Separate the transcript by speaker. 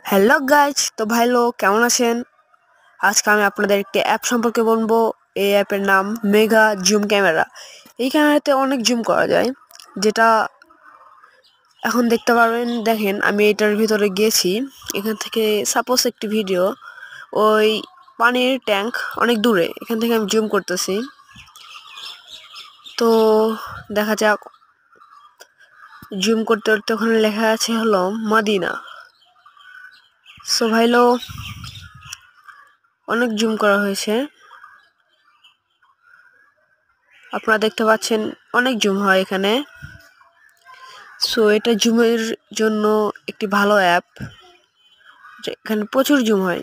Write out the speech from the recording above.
Speaker 1: Hello guys, তো ভাই লোক কেমন আছেন? আজকে আমি আপনাদের একটি অ্যাপ সম্পর্কে বলবো। এই অ্যাপের নাম মেগা জুম ক্যামেরা। এই ক্যামেরাতে অনেক জুম করা যায়, যেটা এখন দেখতে পারবেন। দেখেন, আমি এটার ভিতরে গিয়েছি। এখান থেকে সাপোজ একটি ভিডিও, ওই পানির ট্যাঙ্ক অনেক দূরে, এখান থেকে আমি জুম করতেছি। তো দেখা যাক, জুম করতে করতে ওখানে লেখা আছে হলো মদিনা। সো ভাইলো, অনেক জুম করা হয়েছে, আপনারা দেখতে পাচ্ছেন অনেক জুম হয় এখানে। সো এটা জুমের জন্য একটি ভালো অ্যাপ, এখানে প্রচুর জুম হয়।